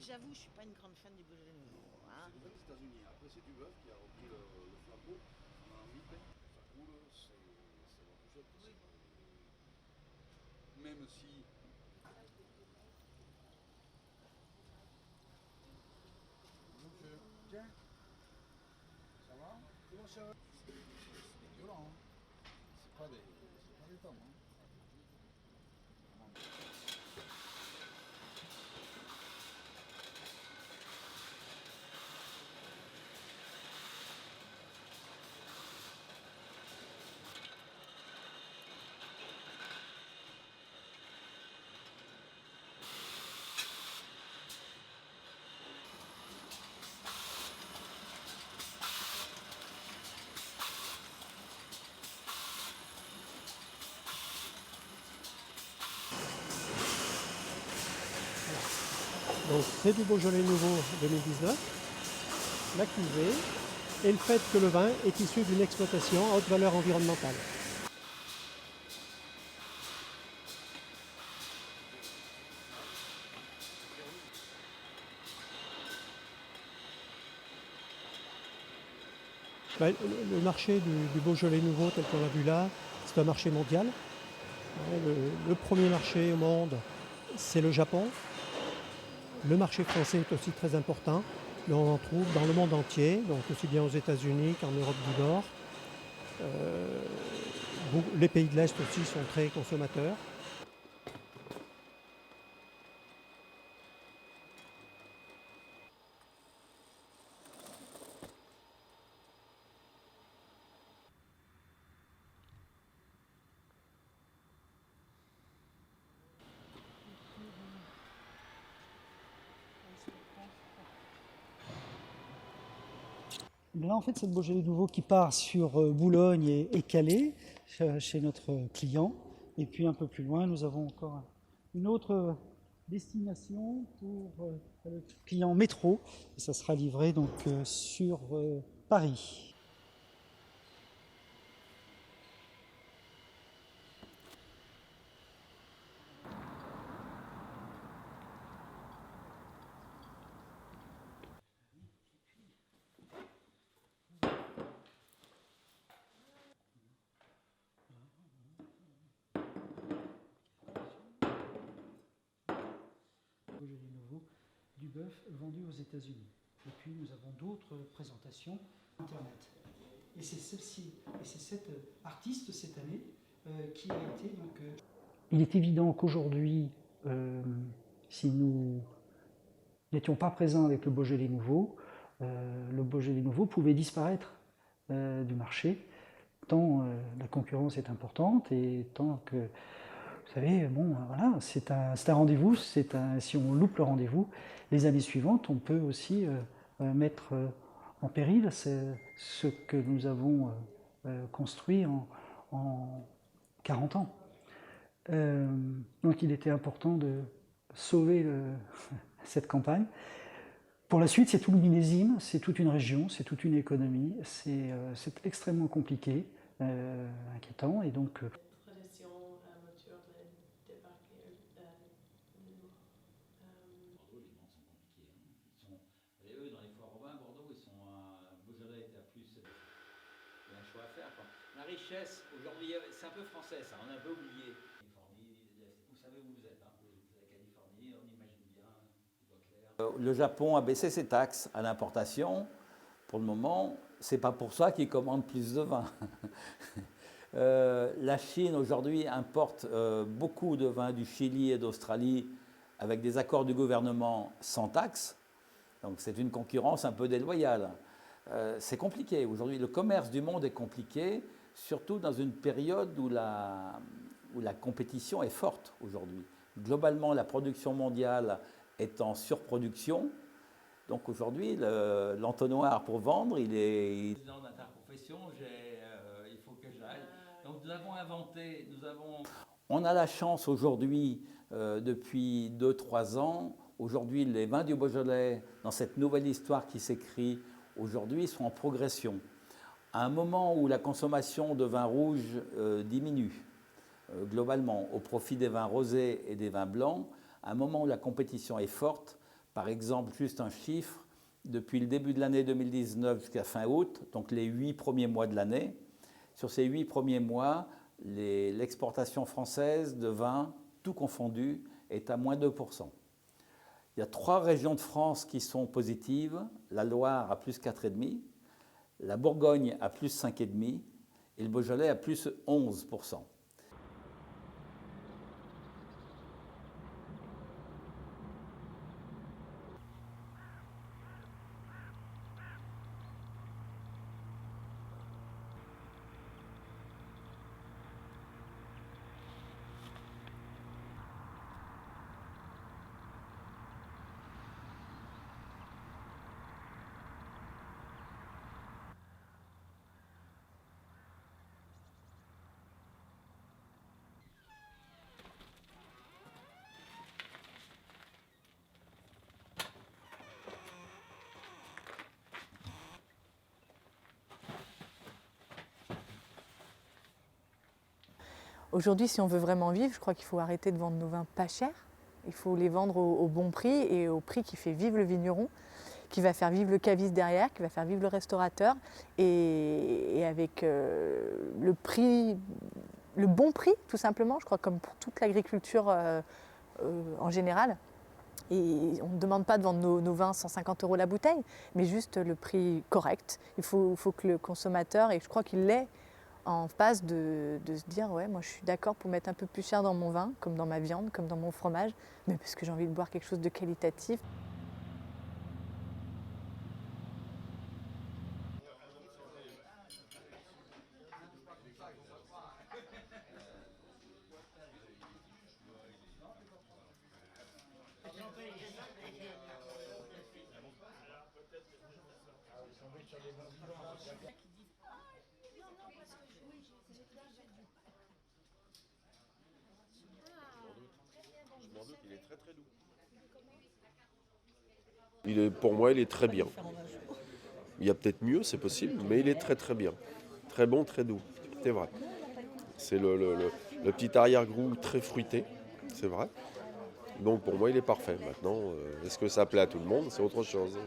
J'avoue, je suis pas une grande fan du Beaujolais nouveau, hein. C'est du vin des États-Unis. Après, c'est du bœuf qui a repris le flambeau en 8. Ça coule, c'est la bouchette. Même si. Monsieur, tiens, ça va? Comment ça va? C'est violent, hein? C'est pas des tomes, hein? Donc c'est du Beaujolais nouveau 2019, la cuvée et le fait que le vin est issu d'une exploitation à haute valeur environnementale. Ben, le marché du Beaujolais nouveau tel qu'on l'a vu là, c'est un marché mondial. Le premier marché au monde, c'est le Japon. Le marché français est aussi très important. Mais on en trouve dans le monde entier, donc aussi bien aux États-Unis qu'en Europe du Nord. Les pays de l'Est aussi sont très consommateurs. Là, en fait, c'est le Beaujolais nouveau qui part sur Boulogne et Calais, chez notre client. Et puis un peu plus loin, nous avons encore une autre destination pour le client métro. Et ça sera livré donc sur Paris. Beaujolais nouveau, du bœuf vendu aux États-Unis. Et puis nous avons d'autres présentations Internet. Et c'est celle-ci, et c'est cette artiste cette année qui a été donc. Il est évident qu'aujourd'hui, si nous n'étions pas présents avec le Beaujolais nouveau, le Beaujolais nouveau pouvait disparaître du marché, tant la concurrence est importante et tant que, vous savez, bon, voilà, c'est un rendez-vous, si on loupe le rendez-vous, les années suivantes, on peut aussi mettre en péril ce que nous avons construit en 40 ans. Donc il était important de sauver cette campagne. Pour la suite, c'est tout le millésime, c'est toute une région, c'est toute une économie, c'est extrêmement compliqué, inquiétant, et donc Tradition amateur de débarquer Bordeaux, les ventes sont compliquées, hein. Eux, dans les foires au vin, Bordeaux, Beaujolais était à plus. Il y a un choix à faire, quoi. La richesse, aujourd'hui, c'est un peu français, ça, on a un peu oublié. Vous savez où vous êtes, hein. Vous êtes la Californie, on imagine bien, le Japon a baissé ses taxes à l'importation. Pour le moment, c'est pas pour ça qu'ils commandent plus de vin. La Chine aujourd'hui importe beaucoup de vin du Chili et d'Australie avec des accords du gouvernement sans taxe. Donc c'est une concurrence un peu déloyale. C'est compliqué. Aujourd'hui, le commerce du monde est compliqué, surtout dans une période où la compétition est forte aujourd'hui. Globalement, la production mondiale est en surproduction. Donc aujourd'hui, l'entonnoir pour vendre, il est dans l'interprofession, il faut que j'aille. Donc nous avons inventé, on a la chance aujourd'hui, depuis 2-3 ans, aujourd'hui les vins du Beaujolais, dans cette nouvelle histoire qui s'écrit aujourd'hui, sont en progression. À un moment où la consommation de vin rouge diminue, globalement, au profit des vins rosés et des vins blancs, à un moment où la compétition est forte, Par exemple, juste un chiffre, depuis le début de l'année 2019 jusqu'à fin août, donc les 8 premiers mois de l'année, sur ces 8 premiers mois, l'exportation française de vin, tout confondu, est à moins 2%. Il y a 3 régions de France qui sont positives, la Loire à plus 4,5%, la Bourgogne à plus 5,5% et le Beaujolais à plus 11%. Aujourd'hui, si on veut vraiment vivre, je crois qu'il faut arrêter de vendre nos vins pas chers. Il faut les vendre au bon prix et au prix qui fait vivre le vigneron, qui va faire vivre le caviste derrière, qui va faire vivre le restaurateur. Et avec le prix, le bon prix, tout simplement, je crois, comme pour toute l'agriculture en général. Et on ne demande pas de vendre nos vins 150 € la bouteille, mais juste le prix correct. Il faut que le consommateur, et je crois qu'il l'est, en phase de se dire ouais, moi je suis d'accord pour mettre un peu plus cher dans mon vin, comme dans ma viande, comme dans mon fromage, mais parce que j'ai envie de boire quelque chose de qualitatif. Il est très très doux. Pour moi, il est très bien. Il y a peut-être mieux, c'est possible, mais il est très très bien. Très bon, très doux, c'est vrai. C'est le petit arrière-goût très fruité, c'est vrai. Donc pour moi, il est parfait. Maintenant, est-ce que ça plaît à tout le monde? C'est autre chose.